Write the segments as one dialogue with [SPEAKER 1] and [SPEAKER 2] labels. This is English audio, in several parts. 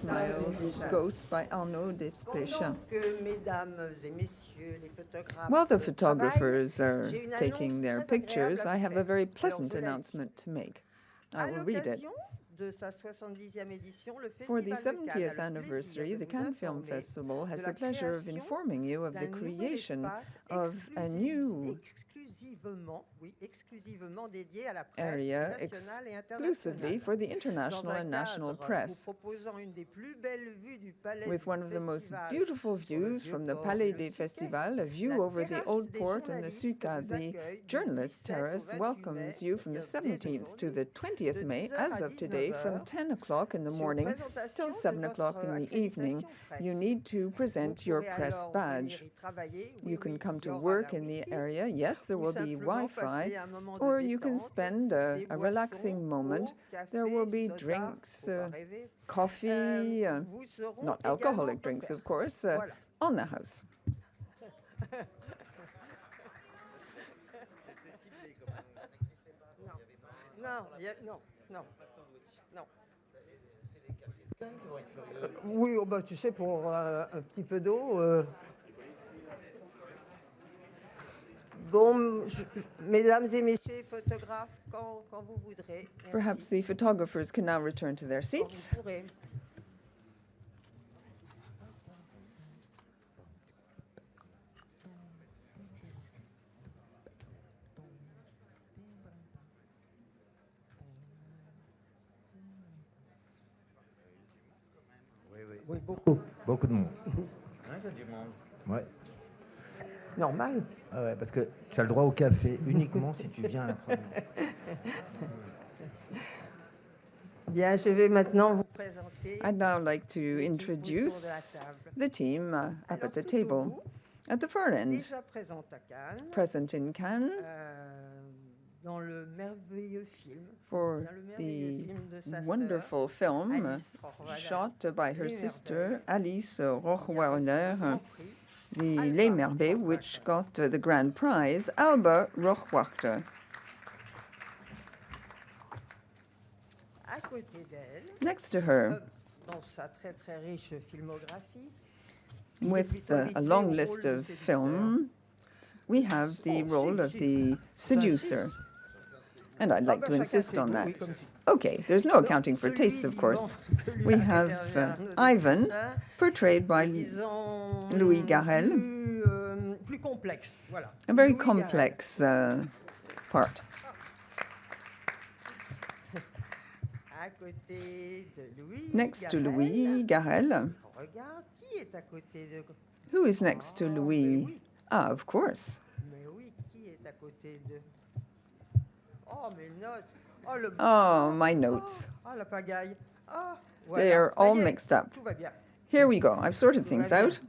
[SPEAKER 1] ISMAEL'S Ghost by Arnaud Desplechin. While the photographers are taking their pictures, I have a very pleasant announcement to make. I will read it. For the 70th anniversary, the Cannes Film Festival has the pleasure of informing you of the creation of a new area exclusively for the international and national press, with one of the most beautiful views from the Palais des Festivals, a view over the Old Port and the Suca. The Journalist Terrace welcomes you from the 17th to the 20th May, as of today, from 10 o'clock in the morning till 7 o'clock in the evening. You need to present your press badge. You can come to work in the area. Yes, there will be Wi-Fi, or you can spend a relaxing moment. There will be drinks, coffee, not alcoholic drinks, of course, on the house.
[SPEAKER 2] Oui, bah, tu sais, pour un petit peu d'eau. Bon, mesdames et messieurs, photographes, quand vous voudrez. Merci.
[SPEAKER 1] Perhaps the photographers can now return to their seats.
[SPEAKER 2] Oui, beaucoup.
[SPEAKER 3] Beaucoup de monde. Ouais, t'as du monde. Ouais.
[SPEAKER 2] Normal.
[SPEAKER 3] Ah ouais, parce que tu as le droit au café uniquement si tu viens à la première.
[SPEAKER 2] Bien, je vais maintenant vous présenter.
[SPEAKER 1] I'd now like to introduce the team up at the table. At the far end,
[SPEAKER 2] Déjà présente à Cannes,
[SPEAKER 1] present in Cannes
[SPEAKER 2] dans le merveilleux film.
[SPEAKER 1] for the wonderful film shot by her sister Alice Rochweiler, the Les Merveilles, which got the grand prize, Alba Rochwachter.
[SPEAKER 2] À côté d'elle,
[SPEAKER 1] Next to her,
[SPEAKER 2] dans sa très très riche filmographie,
[SPEAKER 1] with a long list of film, we have the role of the seducer. And I'd like to insist on that. Okay, there's no accounting for tastes, of course. We have Ivan, portrayed by Louis Garrel, a very complex part. Next to Louis Garrel, who is next to Louis? Ah, of course. Oh, my notes. They are all mixed up. Here we go. I've sorted things out.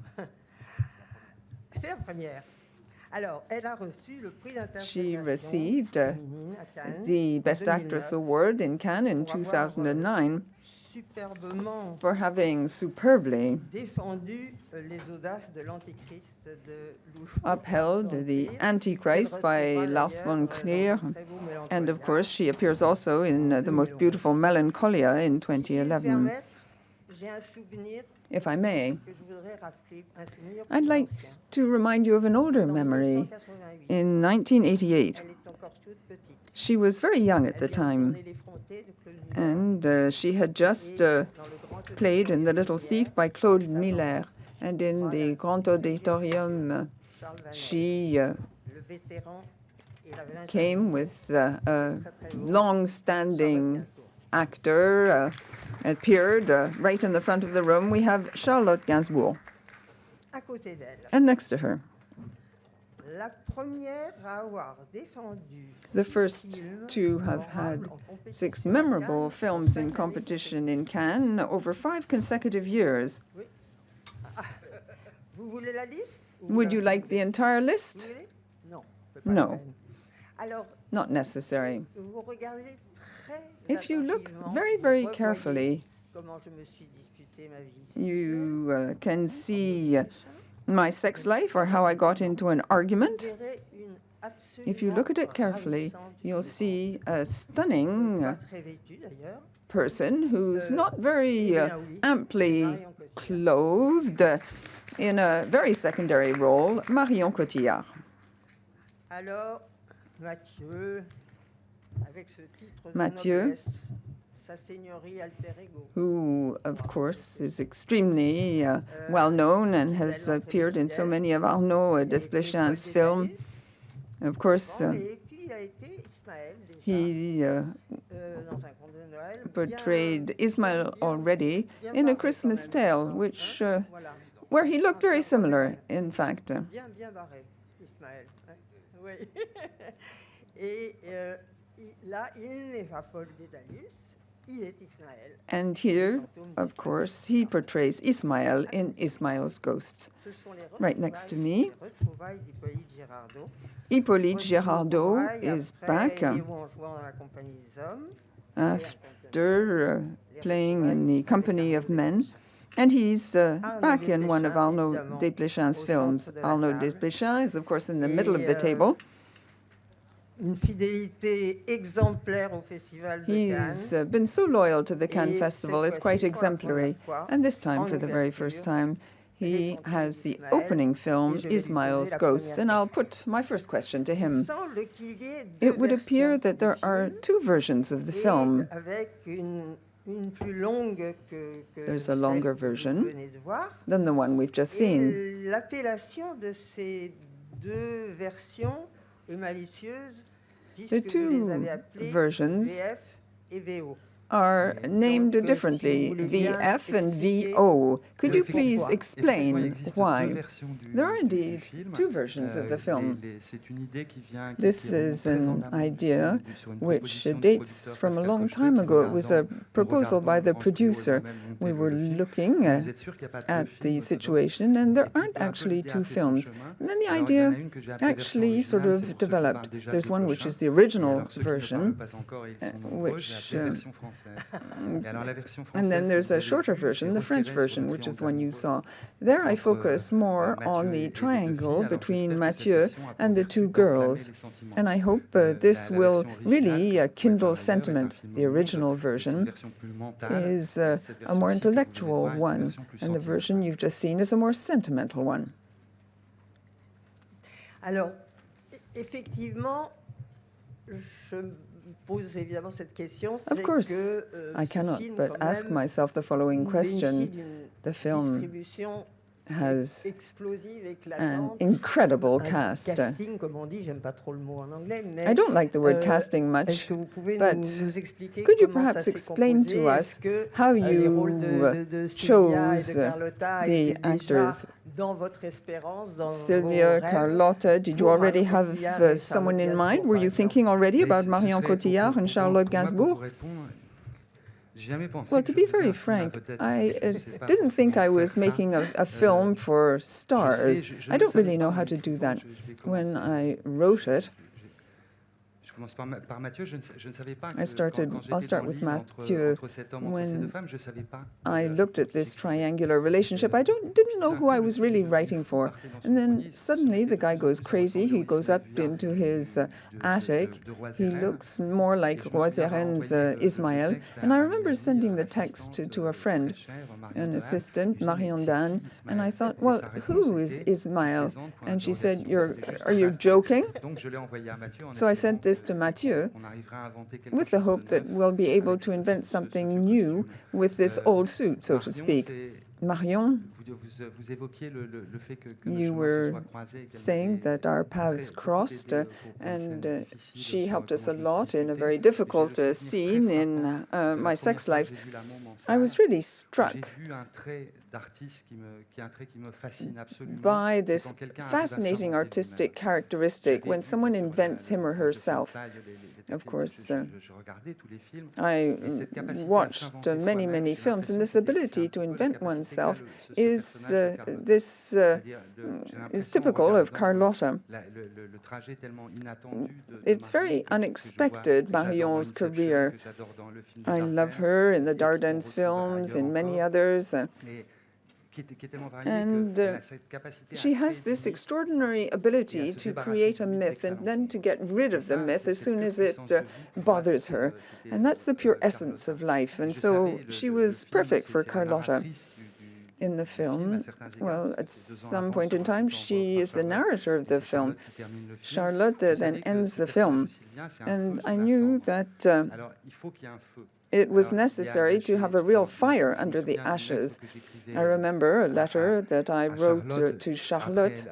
[SPEAKER 1] She received the Best Actress Award in Cannes in 2009 for having superbly upheld the Antichrist by Lars von Trier. And of course, she appears also in The Most Beautiful Melancholia in 2011. If I may, I'd like to remind you of an older memory. In 1988, she was very young at the time, and she had just played in The Little Thief by Claude Miller, and in the Grand Auditorium, she came with a long-standing actor, appeared right in the front of the room. We have Charlotte Gainsbourg. And next to her, the first to have had 6 memorable films in competition in Cannes over 5 consecutive years. Would you like the entire list? No, not necessary. If you look very, very carefully, you can see my sex life or how I got into an argument. If you look at it carefully, you'll see a stunning person who's not very amply clothed in a very secondary role, Marion Cotillard.
[SPEAKER 2] Alors, Mathieu, avec ce titre de
[SPEAKER 1] Mathieu,
[SPEAKER 2] noblesse, sa seigneurie alter ego.
[SPEAKER 1] Who, of course, is extremely well known and has appeared in so many of Arnaud Desplechin's films. Of course, he portrayed Ismaël already in A Christmas Tale, which, where he looked very similar, in fact.
[SPEAKER 2] Bien barré, Ismaël. Oui. Et là, il n'est pas folle d'Édalus, il est Ismaël.
[SPEAKER 1] And here, of course, he portrays Ismaël in Ismael's Ghosts. Right next to me, Hippolyte Girardot is back after playing in the Company of Men, and he's back in one of Arnaud Desplechin's films. Arnaud Desplechin is, of course, in the middle of the table.
[SPEAKER 2] Une fidélité exemplaire au Festival de Cannes.
[SPEAKER 1] He's been so loyal to the Cannes Festival, it's quite exemplary. And this time, for the very first time, he has the opening film, Ismael's Ghosts, and I'll put my first question to him. It would appear that there are two versions of the film. There's a longer version than the one we've just seen.
[SPEAKER 2] L'appellation de ces deux versions est malicieuse,
[SPEAKER 1] The
[SPEAKER 2] puisque vous les avez
[SPEAKER 1] two
[SPEAKER 2] appelées
[SPEAKER 1] versions
[SPEAKER 2] VF et VO.
[SPEAKER 1] are named differently, VF and VO. Could you please explain why? There are indeed two versions of the film. This is an idea which dates from a long time ago. It was a proposal by the producer. We were looking at the situation, and there aren't actually two films. And then the idea actually sort of developed. There's one which is the original version, which and then there's a shorter version, the French version, which is the one you saw. There I focus more on the triangle between Mathieu and the two girls, and I hope this will really kindle sentiment. The original version is a more intellectual one, and the version you've just seen is a more sentimental one.
[SPEAKER 2] Alors, effectivement, je pose évidemment cette question,
[SPEAKER 1] Of course, I cannot but ask myself the following question. The film has an incredible cast.
[SPEAKER 2] Casting, comme on dit, j'aime pas trop le mot en anglais, mais
[SPEAKER 1] I don't like the word casting much, but could you perhaps explain to us how you chose the actors? Sylvia, Carlotta, did you already have someone in mind? Were you thinking already about Marion Cotillard and Charlotte Gainsbourg? Well, to be very frank, I didn't think I was making a film for stars. I don't really know how to do that. When I wrote it, I'll start with Mathieu. When I looked at this triangular relationship, I didn't know who I was really writing for. And then suddenly the guy goes crazy. He goes up into his attic. He looks more like Roiseren's Ismaël. And I remember sending the text to a friend, an assistant, Marion, and I thought, well, who is Ismaël? And she said, are you joking? So I sent this to Mathieu with the hope that we'll be able to invent something new with this old suit, so to speak. Marion, you were saying that our paths crossed, and she helped us a lot in a very difficult scene in my sex life. I was really struck by this fascinating artistic characteristic when someone invents him or herself. Of course, I watched many, many films, and this ability to invent oneself is typical of Carlotta. It's very unexpected, Marion's career. I love her in the Dardennes films, in many others. And she has this extraordinary ability to create a myth and then to get rid of the myth as soon as it bothers her. And that's the pure essence of life. And so she was perfect for Carlotta. In the film, well, at some point in time, she is the narrator of the film. Charlotte then ends the film. And I knew that it was necessary to have a real fire under the ashes. I remember a letter that I wrote to Charlotte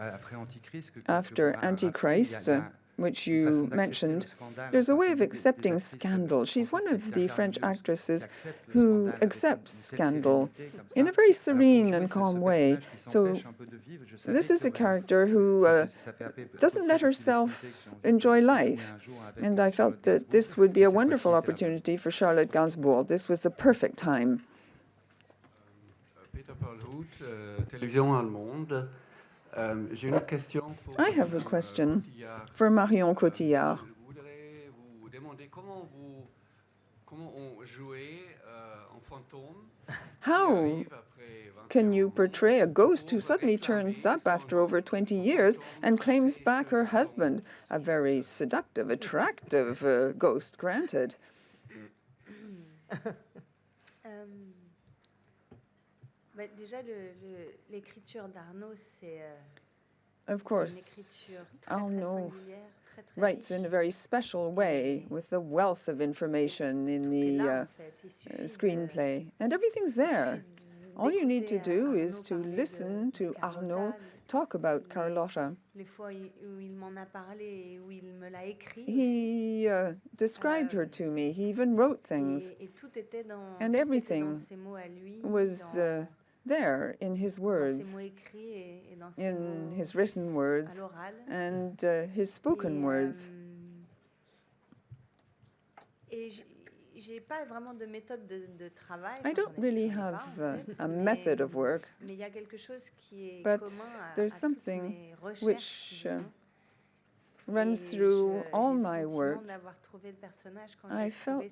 [SPEAKER 1] after Antichrist, which you mentioned. There's a way of accepting scandal. She's one of the French actresses who accepts scandal in a very serene and calm way. So this is a character who doesn't let herself enjoy life. And I felt that this would be a wonderful opportunity for Charlotte Gainsbourg. This was the perfect time.
[SPEAKER 4] Peter Paul Hout, Télévision Allemande.
[SPEAKER 1] I have a question for Marion Cotillard. How can you portray a ghost who suddenly turns up after over 20 years and claims back her husband? A very seductive, attractive ghost, granted.
[SPEAKER 5] Déjà, l'écriture d'Arnaud, c'est
[SPEAKER 1] of course, Arnaud writes in a very special way with the wealth of information in the screenplay. And everything's there. All you need to do is to listen to Arnaud talk about Carlotta. He described her to me. He even wrote things. And everything was there in his words, in his written words, and his spoken words. I don't really have a method of work, but there's something which runs through all my work. I felt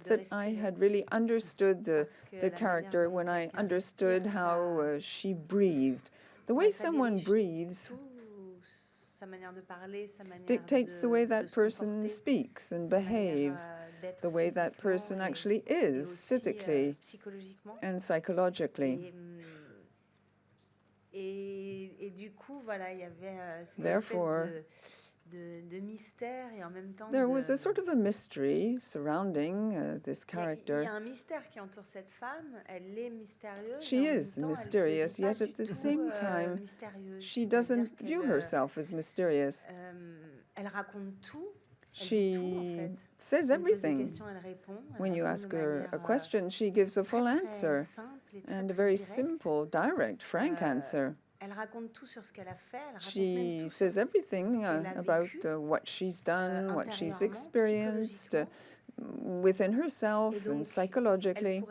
[SPEAKER 1] that I had really understood the character when I understood how she breathed. The way someone breathes dictates the way that person speaks and behaves, the way that person actually is physically and psychologically. Therefore, there was a sort of a mystery surrounding this character. She is mysterious, yet at the same time, she doesn't view herself as mysterious. She says everything. When you ask her a question, she gives a full answer, and a very simple, direct, frank answer. She says everything about what she's done, what she's experienced within herself and psychologically.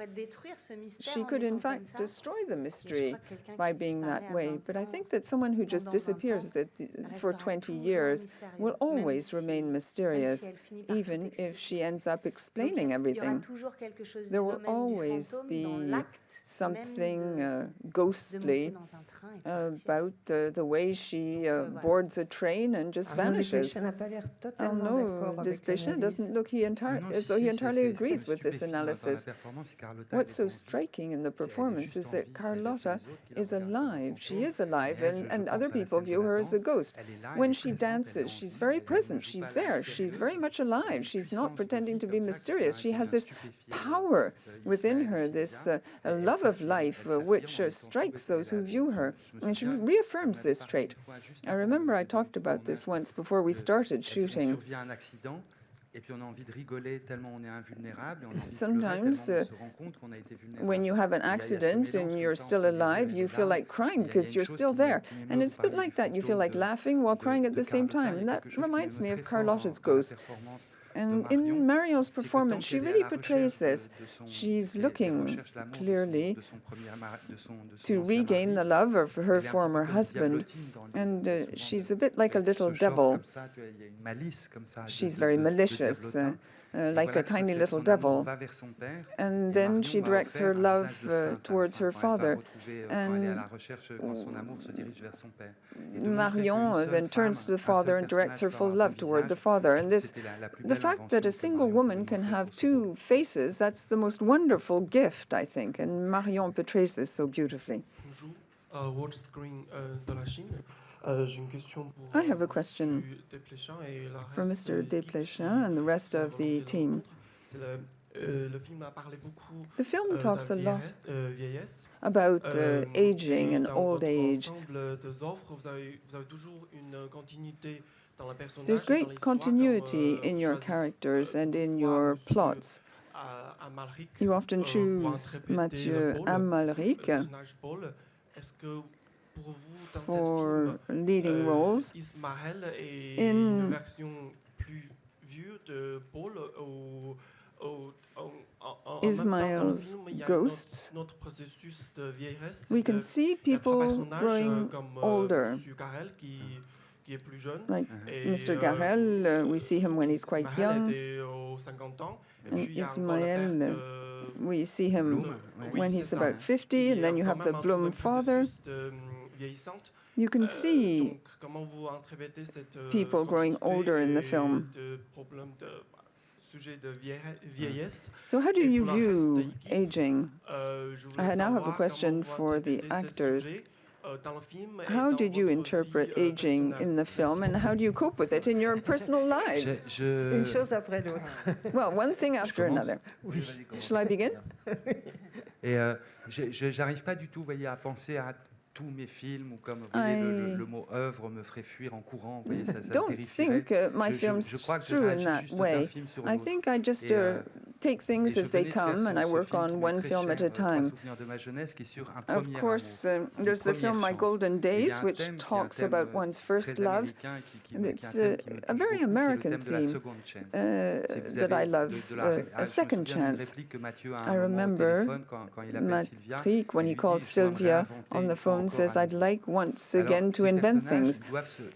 [SPEAKER 1] She could, in fact, destroy the mystery by being that way. But I think that someone who just disappears for 20 years will always remain mysterious, even if she ends up explaining everything. There will always be something ghostly about the way she boards a train and just vanishes. Arnaud Desplechin doesn't look as though he entirely agrees with this analysis. What's so striking in the performance is that Carlotta is alive. She is alive, and other people view her as a ghost. When she dances, she's very present. She's there. She's very much alive. She's not pretending to be mysterious. She has this power within her, this love of life, which strikes those who view her. And she reaffirms this trait. I remember I talked about this once before we started shooting. Sometimes, when you have an accident and you're still alive, you feel like crying because you're still there. And it's a bit like that. You feel like laughing while crying at the same time. And that reminds me of Carlotta's ghost. And in Marion's performance, she really portrays this. She's looking clearly to regain the love of her former husband, and she's a bit like a little devil. She's very malicious, like a tiny little devil. And then she directs her love towards her father. And Marion then turns to the father and directs her full love toward the father. And the fact that a single woman can have two faces, that's the most wonderful gift, I think. And Marion portrays this so beautifully. I have a question for Mr. Desplechin and the rest of the team. The film talks a lot about aging and old age. There's great continuity in your characters and in your plots. You often choose Mathieu Amalric for leading roles. In ISMAEL'S Ghosts, we can see people growing older. Like Mr. Garel, we see him when he's quite young. And ISMAEL, we see him when he's about 50, and then you have the Bloom father. You can see people growing older in the film. So how do you view aging? I now have a question for the actors. How did you interpret aging in the film, and how do you cope with it in your personal lives?
[SPEAKER 2] Une chose après l'autre.
[SPEAKER 1] Well, one thing after another. Shall I begin?
[SPEAKER 6] Et j'arrive pas du tout, vous voyez, à penser à tous mes films, ou comme vous voyez, le mot œuvre me ferait fuir en courant. Vous voyez, ça
[SPEAKER 1] Don't
[SPEAKER 6] terrifierait.
[SPEAKER 1] think my films through in that way. I think I just take things as they come, and I work on one film at a time. Of course, there's the film My Golden Days, which talks about one's first love. And it's a very American theme that I love, a second chance. I remember Mathieu, when he calls Sylvia on the phone, says, "I'd like once again to invent things."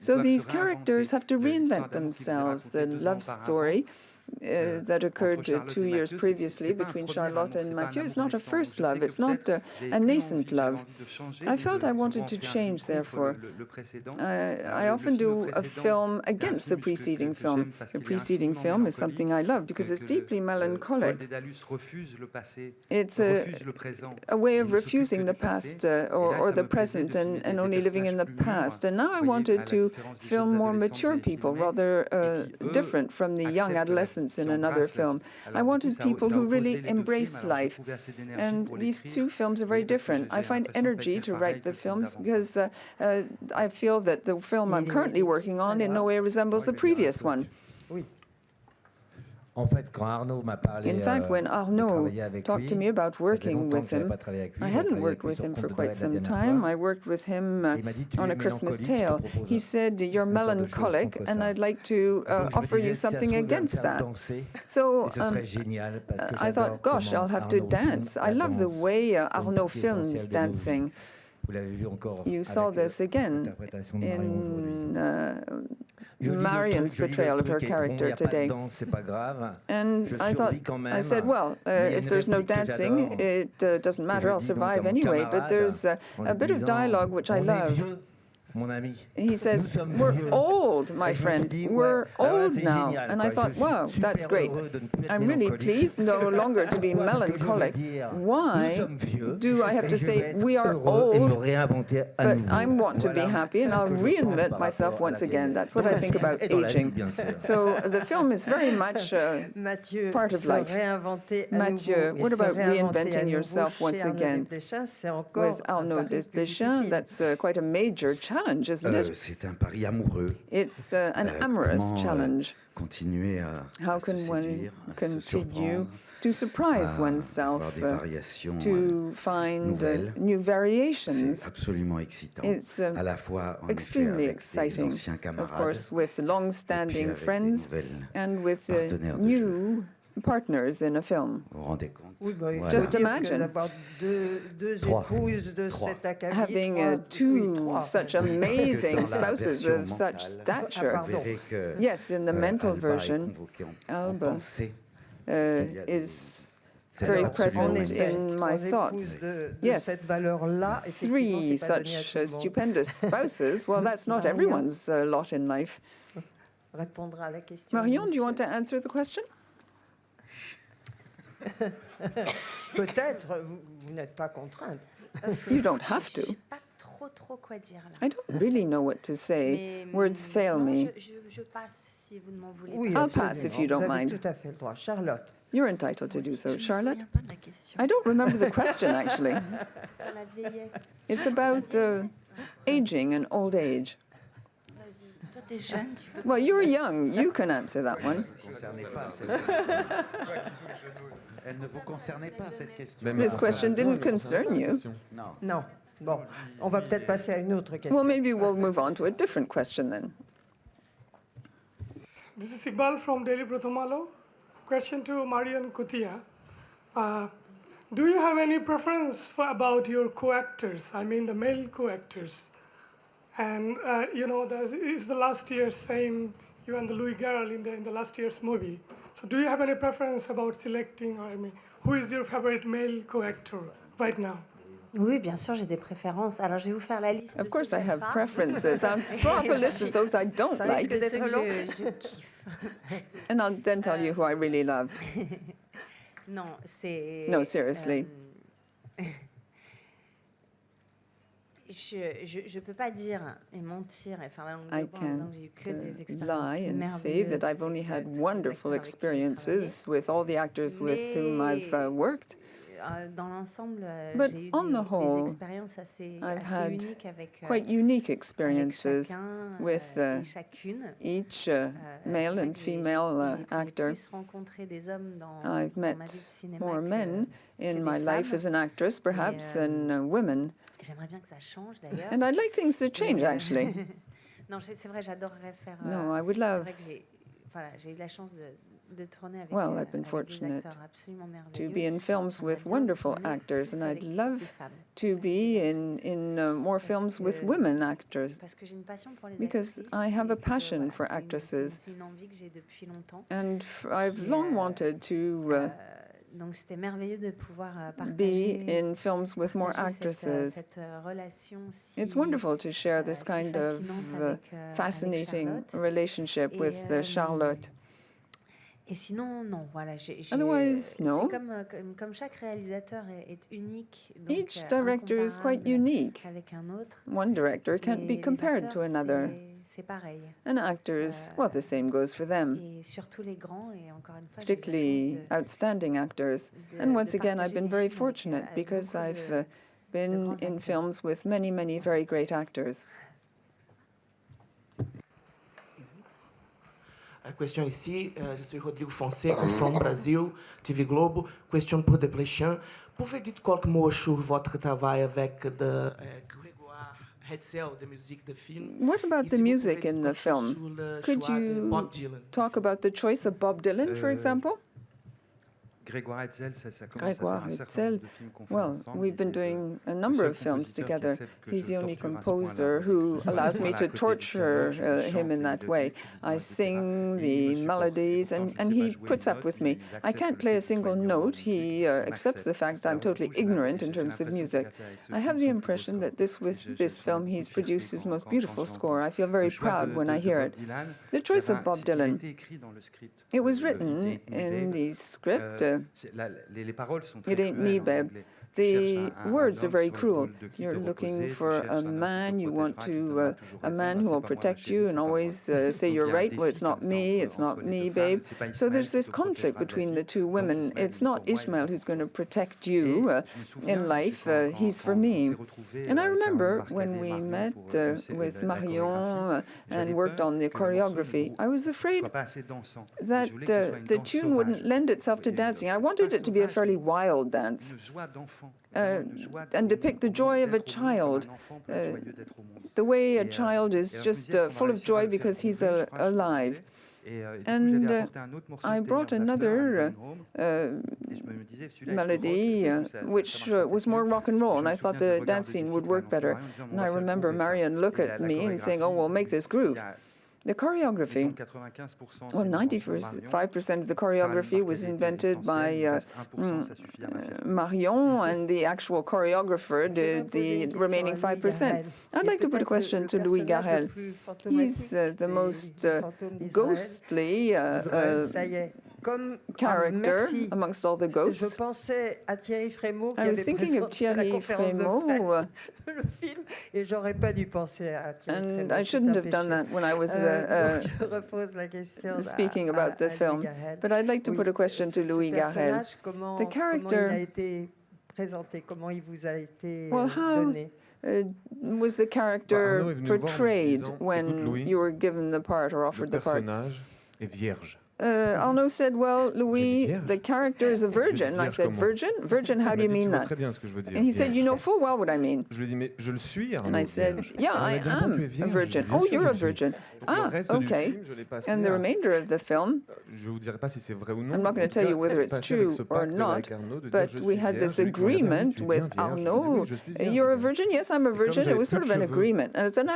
[SPEAKER 1] So these characters have to reinvent themselves. The love story that occurred 2 years previously between Charlotte and Mathieu is not a first love, it's not a nascent love. I felt I wanted to change, therefore. I often do a film against the preceding film. The preceding film is something I love because it's deeply melancholic. It's a way of refusing the past or the present and only living in the past. And now I wanted to film more mature people, rather different from the young adolescents in another film. I wanted people who really embrace life. And these two films are very different. I find energy to write the films because I feel that the film I'm currently working on in no way resembles the previous one. In fact, when Arnaud talked to me about working with him, I hadn't worked with him for quite some time. I worked with him on A Christmas Tale. He said, "You're melancholic, and I'd like to offer you something against that." So I thought, gosh, I'll have to dance. I love the way Arnaud films dancing. You saw this again in Marion's portrayal of her character today. And I said, well, if there's no dancing, it doesn't matter, I'll survive anyway. But there's a bit of dialogue which I love. He says, "We're old, my friend. We're old now." And I thought, wow, that's great. I'm really pleased no longer to be melancholic. Why do I have to say we are old, but I want to be happy and I'll reinvent myself once again? That's what I think about aging. So the film is very much part of life. Mathieu, what about reinventing yourself once again? With Arnaud Desplechin, that's quite a major challenge. Isn't it?
[SPEAKER 6] C'est un pari amoureux.
[SPEAKER 1] It's an amorous challenge.
[SPEAKER 6] Continuer
[SPEAKER 1] How can one continue to surprise oneself, to find new variations? It's extremely exciting, of course, with long-standing friends and with new partners in a film. Just imagine having two such amazing spouses of such stature. Yes, in the mental version, Alba is very present in my thoughts. Yes, three such stupendous spouses. Well, that's not everyone's lot in life. Marion, do you want to answer the question?
[SPEAKER 2] Peut-être, vous n'êtes pas contrainte.
[SPEAKER 1] You don't have to.
[SPEAKER 5] Trop quoi dire là.
[SPEAKER 1] I don't really know what to say. Words fail me.
[SPEAKER 5] Je passe si vous ne m'en voulez
[SPEAKER 2] Oui,
[SPEAKER 5] pas.
[SPEAKER 1] I'll pass if you don't mind.
[SPEAKER 2] Vous avez tout à fait le droit. Charlotte.
[SPEAKER 1] You're entitled to do so, Charlotte.
[SPEAKER 7] Je me souviens pas de la question.
[SPEAKER 1] I don't remember the question, actually.
[SPEAKER 5] Sur la vieillesse.
[SPEAKER 1] It's about aging and old age.
[SPEAKER 7] Vas-y, toi t'es jeune, tu peux.
[SPEAKER 1] Well, you're young. You can answer that one.
[SPEAKER 8] Elle ne vous concernait pas, cette question.
[SPEAKER 1] This question didn't concern you.
[SPEAKER 8] Non.
[SPEAKER 2] Non. Bon, on va peut-être passer à une autre question.
[SPEAKER 1] Well, maybe we'll move on to a different question then.
[SPEAKER 9] This is Iqbal from Daily Prathamalo. Question to Marion Cotillard. Do you have any preference about your co-actors? I mean the male co-actors. And you know, it's the last year same, you and the Louis Garrel in the last year's movie. So do you have any preference about selecting, or I mean, who is your favorite male co-actor right now?
[SPEAKER 5] Oui, bien sûr, j'ai des préférences. Alors, je vais vous faire la liste.
[SPEAKER 1] Of
[SPEAKER 5] de
[SPEAKER 1] course,
[SPEAKER 5] ceux
[SPEAKER 1] I
[SPEAKER 5] que
[SPEAKER 1] have
[SPEAKER 5] j'aime pas.
[SPEAKER 1] preferences. I'll draw up a list of those I don't
[SPEAKER 2] Ça
[SPEAKER 1] like,
[SPEAKER 2] risque
[SPEAKER 5] De ceux
[SPEAKER 2] d'être
[SPEAKER 5] que
[SPEAKER 2] long.
[SPEAKER 5] je kiffe.
[SPEAKER 1] and I'll then tell you who I really love.
[SPEAKER 5] Non, c'est...
[SPEAKER 1] No, seriously.
[SPEAKER 5] Je peux pas dire et mentir et faire la langue de
[SPEAKER 1] I
[SPEAKER 5] bois en disant que j'ai eu que des expériences
[SPEAKER 1] lie and say
[SPEAKER 5] merveilleuses
[SPEAKER 1] that I've only
[SPEAKER 5] avec,
[SPEAKER 1] had
[SPEAKER 5] tous les
[SPEAKER 1] wonderful
[SPEAKER 5] acteurs avec qui j'ai
[SPEAKER 1] experiences with all the actors with whom I've worked.
[SPEAKER 5] travaillé. Dans l'ensemble,
[SPEAKER 1] But
[SPEAKER 5] j'ai eu
[SPEAKER 1] on the
[SPEAKER 5] des
[SPEAKER 1] whole,
[SPEAKER 5] expériences assez
[SPEAKER 1] had
[SPEAKER 5] uniques avec,
[SPEAKER 1] quite unique
[SPEAKER 5] avec
[SPEAKER 1] experiences
[SPEAKER 5] chacun
[SPEAKER 1] with
[SPEAKER 5] et chacune.
[SPEAKER 1] each
[SPEAKER 5] C'est
[SPEAKER 1] male
[SPEAKER 5] vrai
[SPEAKER 1] and
[SPEAKER 5] que j'ai
[SPEAKER 1] female actor.
[SPEAKER 5] plus rencontré des hommes dans
[SPEAKER 1] I've met
[SPEAKER 5] ma vie de cinéma
[SPEAKER 1] more men in
[SPEAKER 5] des
[SPEAKER 1] my life
[SPEAKER 5] femmes.
[SPEAKER 1] as an actress, perhaps, than women.
[SPEAKER 5] J'aimerais bien que ça change d'ailleurs.
[SPEAKER 1] And I'd like things to change, actually.
[SPEAKER 5] Non, c'est vrai, j'adorerais faire.
[SPEAKER 1] No, I would
[SPEAKER 5] c'est
[SPEAKER 1] love
[SPEAKER 5] vrai que j'ai eu la chance de tourner avec,
[SPEAKER 1] Well, I've been
[SPEAKER 5] avec des
[SPEAKER 1] fortunate
[SPEAKER 5] acteurs absolument
[SPEAKER 1] to
[SPEAKER 5] merveilleux.
[SPEAKER 1] be in films with
[SPEAKER 5] J'aimerais bien
[SPEAKER 1] wonderful
[SPEAKER 5] tourner
[SPEAKER 1] actors,
[SPEAKER 5] plus
[SPEAKER 1] and I'd
[SPEAKER 5] avec
[SPEAKER 1] love
[SPEAKER 5] des femmes.
[SPEAKER 1] to be in more films with
[SPEAKER 5] que-
[SPEAKER 1] women actors,
[SPEAKER 5] Parce que j'ai une passion pour les
[SPEAKER 1] because
[SPEAKER 5] actrices.
[SPEAKER 1] I have a
[SPEAKER 5] et que,
[SPEAKER 1] passion
[SPEAKER 5] voilà,
[SPEAKER 1] for
[SPEAKER 5] c'est une-
[SPEAKER 1] actresses.
[SPEAKER 5] C'est une envie que j'ai depuis longtemps.
[SPEAKER 1] And I've
[SPEAKER 5] Qui,
[SPEAKER 1] long wanted to
[SPEAKER 5] Donc c'était merveilleux de pouvoir
[SPEAKER 1] be
[SPEAKER 5] partager,
[SPEAKER 1] in films with more
[SPEAKER 5] partager cette,
[SPEAKER 1] actresses.
[SPEAKER 5] cette relation si
[SPEAKER 1] It's wonderful to share this
[SPEAKER 5] si
[SPEAKER 1] kind of
[SPEAKER 5] fascinante avec
[SPEAKER 1] fascinating
[SPEAKER 5] Charlotte.
[SPEAKER 1] relationship
[SPEAKER 5] Et,
[SPEAKER 1] with Charlotte.
[SPEAKER 5] Et sinon, non, voilà.
[SPEAKER 1] Otherwise, no.
[SPEAKER 5] C'est comme chaque réalisateur est unique. Donc,
[SPEAKER 1] Each director is quite
[SPEAKER 5] incomparable
[SPEAKER 1] unique.
[SPEAKER 5] avec un autre.
[SPEAKER 1] One director can't be
[SPEAKER 5] Les
[SPEAKER 1] compared to
[SPEAKER 5] acteurs,
[SPEAKER 1] another.
[SPEAKER 5] C'est pareil.
[SPEAKER 1] And actors, well, the same goes for them,
[SPEAKER 5] Et surtout les grands, et encore une fois, j'ai eu la
[SPEAKER 1] particularly
[SPEAKER 5] chance de-
[SPEAKER 1] outstanding actors.
[SPEAKER 5] de-
[SPEAKER 1] And once
[SPEAKER 5] de
[SPEAKER 1] again, I've
[SPEAKER 5] partager
[SPEAKER 1] been
[SPEAKER 5] des
[SPEAKER 1] very
[SPEAKER 5] films avec,
[SPEAKER 1] fortunate
[SPEAKER 5] avec
[SPEAKER 1] because
[SPEAKER 5] beaucoup
[SPEAKER 1] I've
[SPEAKER 5] de
[SPEAKER 1] been
[SPEAKER 5] grands
[SPEAKER 1] in
[SPEAKER 5] acteurs.
[SPEAKER 1] films with many, many very great actors.
[SPEAKER 10] A question ici, je suis Rodrigo Fonseca, from Brasil, TV Globo. Question pour Desplechin. Pouvez dire quelques mots sur votre travail avec Grégoire Hetzel, de musique de film?
[SPEAKER 1] What about
[SPEAKER 10] Et
[SPEAKER 1] the
[SPEAKER 10] si vous
[SPEAKER 1] music
[SPEAKER 10] pouvez
[SPEAKER 1] in
[SPEAKER 10] dire
[SPEAKER 1] the
[SPEAKER 10] quelque chose
[SPEAKER 1] film?
[SPEAKER 10] sur le
[SPEAKER 1] Could
[SPEAKER 10] choix de
[SPEAKER 1] you
[SPEAKER 10] Bob Dylan?
[SPEAKER 1] talk about the choice of Bob Dylan, for example?
[SPEAKER 6] Grégoire Hetzel, ça commence
[SPEAKER 1] Grégoire
[SPEAKER 6] à faire un certain
[SPEAKER 1] Hetzel,
[SPEAKER 6] nombre de films qu'on fait
[SPEAKER 1] well,
[SPEAKER 6] ensemble.
[SPEAKER 1] we've been doing a number of films together. He's the only composer who allows me to torture him in that way. I sing the melodies and he puts up with me. I can't play a single note. He accepts the fact I'm totally ignorant in terms of music. I have the impression that with this film he's produced his most beautiful score. I feel very proud when I hear it. The choice of Bob Dylan, it was written in the script. It ain't me, babe. The words are very cruel. You're looking for a man, you want to, a man who will protect you and always say you're right. Well, it's not me, babe. So there's this conflict between the two women. It's not Ismael who's going to protect you in life, he's for me. And I remember when we met with Marion and worked on the choreography, I was afraid that the tune wouldn't lend itself to dancing. I wanted it to be a fairly wild dance. And depict the joy of a child, the way a child is just full of joy because he's alive. And I brought another melody, which was more rock and roll, and I thought the dance scene would work better. And I remember Marion look at me and saying, "Oh, we'll make this groove." The choreography, well, 95% of the choreography was invented by Marion, and the actual choreographer did the remaining 5%. I'd like to put a question to Louis Garrel. He's the most ghostly character amongst all the ghosts. I was thinking of Thierry Frémaux, and I shouldn't have done that when I was speaking about the film. But I'd like to put a question to Louis Garrel. The character, well, how was the character portrayed when you were given the part or offered the part? Arnaud said, well, Louis, the character is a virgin. I said, virgin? Virgin, how do you mean that? And he said, you know full well what I mean. And I said, yeah, I am a virgin. Oh, you're a virgin. Ah, okay. And the remainder of the film, I'm not going to tell you whether it's true or not, but we had this agreement with Arnaud. You're a virgin? Yes, I'm a virgin. It was sort of an agreement. And then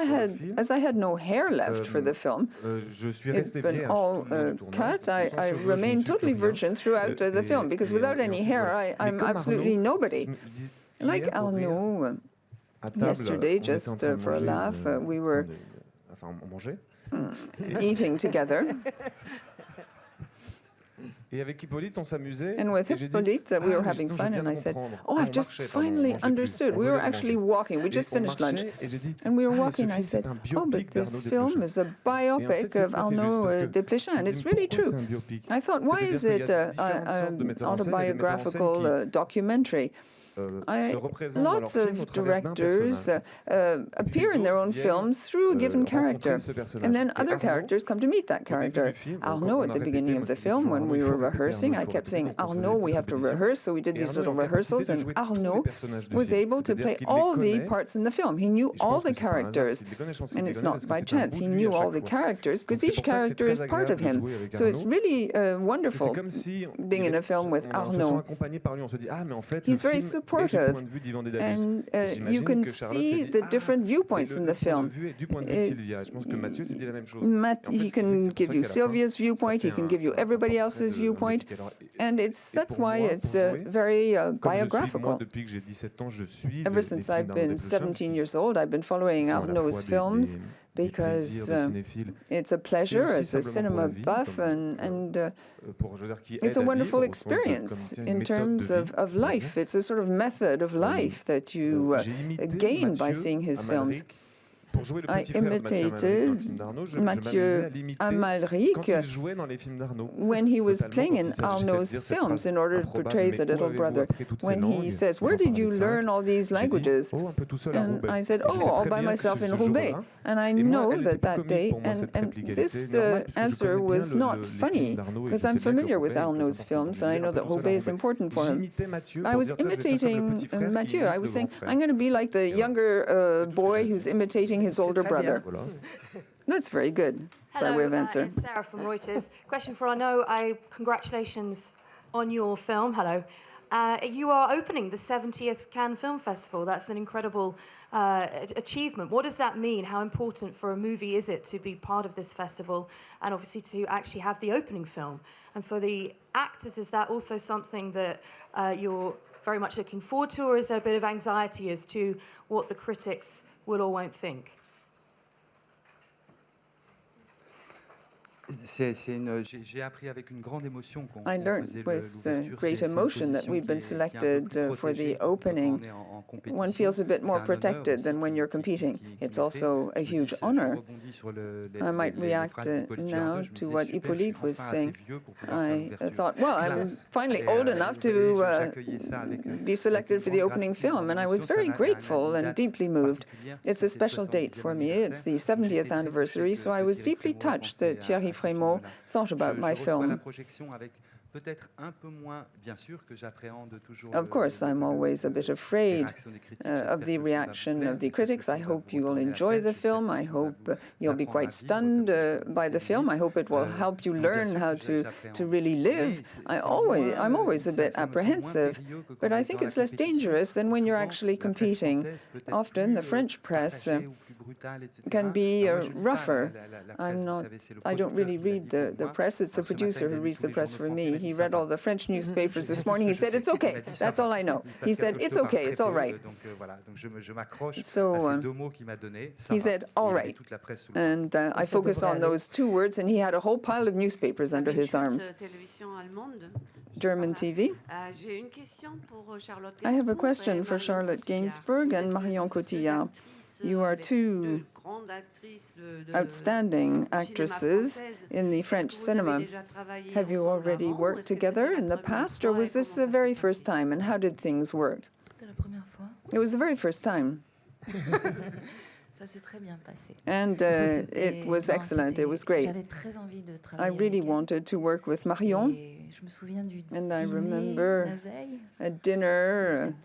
[SPEAKER 1] as I had no hair left for the film, it's been all cut. I remained totally virgin throughout the film, because without any hair, I'm absolutely nobody. Like Arnaud, yesterday, just for a laugh, we were eating together. And with Hippolyte, we were having fun, and I said, oh, I've just finally understood. We were actually walking. We just finished lunch. And we were walking. I said, oh, but this film is a biopic of Arnaud Desplechin, and it's really true. I thought, why is it an autobiographical documentary? Lots of directors appear in their own films through a given character, and then other characters come to meet that character. Arnaud, at the beginning of the film, when we were rehearsing, I kept saying, Arnaud, we have to rehearse, so we did these little rehearsals, and Arnaud was able to play all the parts in the film. He knew all the characters, and it's not by chance. He knew all the characters, because each character is part of him. So it's really wonderful being in a film with Arnaud. He's very supportive, and you can see the different viewpoints in the film. He can give you Sylvia's viewpoint, he can give you everybody else's viewpoint, and that's why it's very biographical. Ever since I've been 17 years old, I've been following Arnaud's films, because it's a pleasure as a cinema buff, and it's a wonderful experience in terms of life. It's a sort of method of life that you gain by seeing his films. I imitated Mathieu Amalric when he was playing in Arnaud's films in order to portray the little brother. When he says, where did you learn all these languages? And I said, oh, all by myself in Roubaix. And I know that day, and this answer was not funny, because I'm familiar with Arnaud's films, and I know that Roubaix is important for him. I was imitating Mathieu. I was saying, I'm going to be like the younger boy who's imitating his older brother. That's very good.
[SPEAKER 11] Hello,
[SPEAKER 1] by way of answer.
[SPEAKER 11] It's Sarah from Reuters. Question for Arnaud. Congratulations on your film. Hello. You are opening the 70th Cannes Film Festival. That's an incredible achievement. What does that mean? How important for a movie is it to be part of this festival, and obviously to actually have the opening film? And for the actors, is that also something that you're very much looking forward to, or is there a bit of anxiety as to what the critics will or won't think?
[SPEAKER 1] I learned with great emotion that we've been selected for the opening. One feels a bit more protected than when you're competing. It's also a huge honor. I might react now to what Hippolyte was saying. I thought, well, I'm finally old enough to be selected for the opening film, and I was very grateful and deeply moved. It's a special date for me. It's the 70th anniversary, so I was deeply touched that Thierry Frémaux thought about my film. Of course, I'm always a bit afraid of the reaction of the critics. I hope you will enjoy the film. I hope you'll be quite stunned by the film. I hope it will help you learn how to really live. I'm always a bit apprehensive, but I think it's less dangerous than when you're actually competing. Often, the French press can be rougher. I don't really read the press. It's the producer who reads the press for me. He read all the French newspapers this morning. He said, it's okay. That's all I know. He said, it's okay. It's all right. So he said, all right. And I focused on those two words, and he had a whole pile of newspapers under his arms. German TV. I have a question for Charlotte Gainsbourg and Marion Cotillard. You are two outstanding actresses in the French cinema. Have you already worked together in the past, or was this the very first time, and how did things work? It was the very first time. And it was excellent. It was great. I really wanted to work with Marion. And I remember a dinner.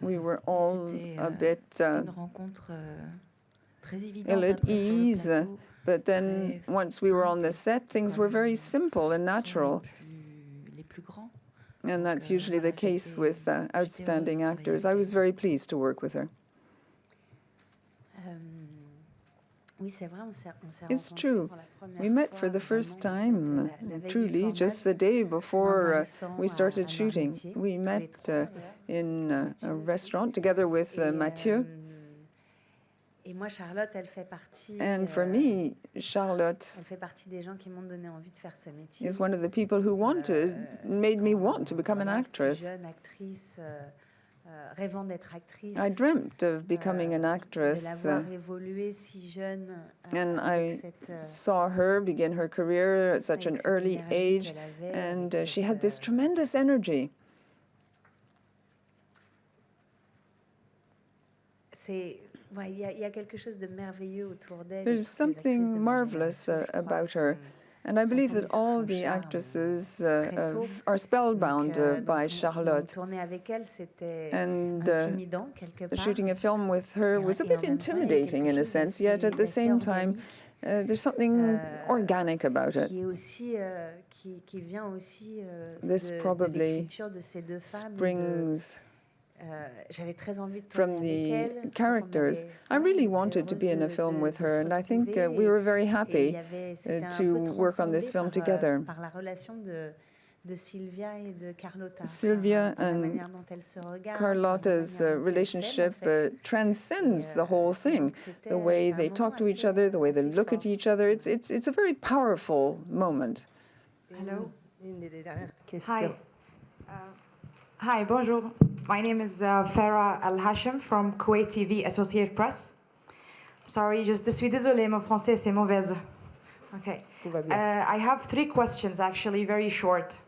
[SPEAKER 1] We were all a bit ill at ease. But then once we were on the set, things were very simple and natural. And that's usually the case with outstanding actors. I was very pleased to work with her. It's true. We met for the first time, truly, just the day before we started shooting. We met in a restaurant together with Mathieu. And for me, Charlotte is one of the people who made me want to become an actress. I dreamt of becoming an actress, and I saw her begin her career at such an early age, and she had this tremendous energy. There's something marvelous about her. And I believe that all the actresses are spellbound by Charlotte. And shooting a film with her was a bit intimidating in a sense, yet at the same time, there's something organic about it. This probably springs from the characters. I really wanted to be in a film with her, and I think we were very happy to work on this film together. Sylvia and Carlotta's relationship transcends the whole thing. The way they talk to each other, the way they look at each other, it's a very powerful moment.
[SPEAKER 11] Hello. Hi. Hi, bonjour. My name is Farah Al-Hashim from Kuwait TV Associated Press. Sorry, je suis désolée, mon français c'est mauvaise. Okay. I have 3 questions, actually, very short,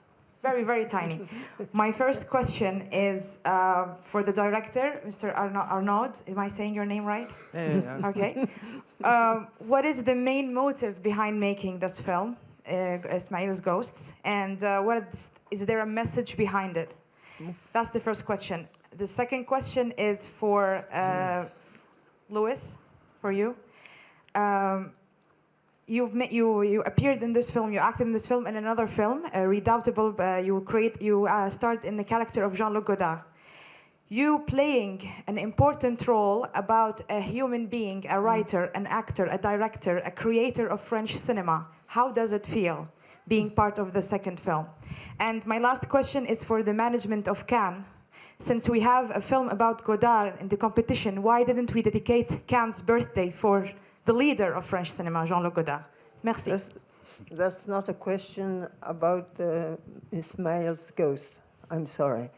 [SPEAKER 11] very, very tiny. My first question is for the director, Mr. Arnaud. Am I saying your name right? Okay. What is the main motive behind making this film, ISMAEL'S Ghosts, and is there a message behind it? That's the first question. The second question is for Louis, for you. You appeared in this film, you acted in this film, and another film, Redoubtable. You start in the character of Jean-Luc Godard. You playing an important role about a human being, a writer, an actor, a director, a creator of French cinema. How does it feel being part of the second film? And my last question is for the management of Cannes. Since we have a film about Godard in the competition, why didn't we dedicate Cannes' birthday for the leader of French cinema, Jean-Luc Godard? Merci.
[SPEAKER 2] That's not a question about ISMAEL'S Ghost. I'm sorry.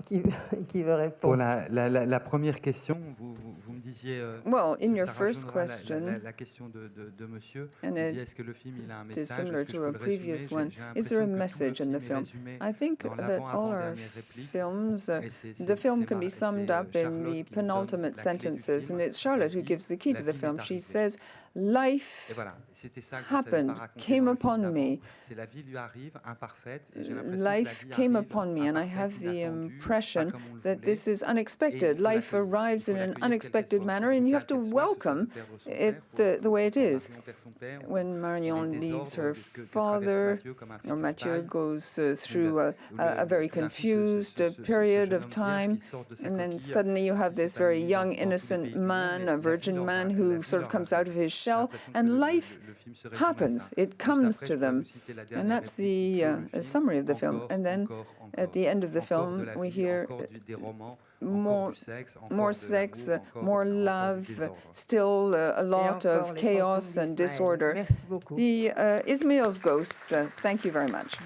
[SPEAKER 2] Qui veut répondre?
[SPEAKER 6] Pour la première question, vous me disiez.
[SPEAKER 1] Well, in your first question,
[SPEAKER 6] la question de Monsieur, est-ce que le film il a un message?
[SPEAKER 1] Similar to a previous one. Is there a message in the film? I think that all our films, the film can be summed up in the penultimate sentences, and it's Charlotte who gives the key to the film. She says, life happened, came upon me. Life came upon me, and I have the impression that this is unexpected. Life arrives in an unexpected manner, and you have to welcome it the way it is. When Marion leaves her father, or Mathieu goes through a very confused period of time, and then suddenly you have this very young, innocent man, a virgin man who sort of comes out of his shell, and life happens. It comes to them. And that's the summary of the film. And then at the end of the film, we hear more sex, more love, still a lot of chaos and disorder. The ISMAEL'S Ghosts, thank you very much.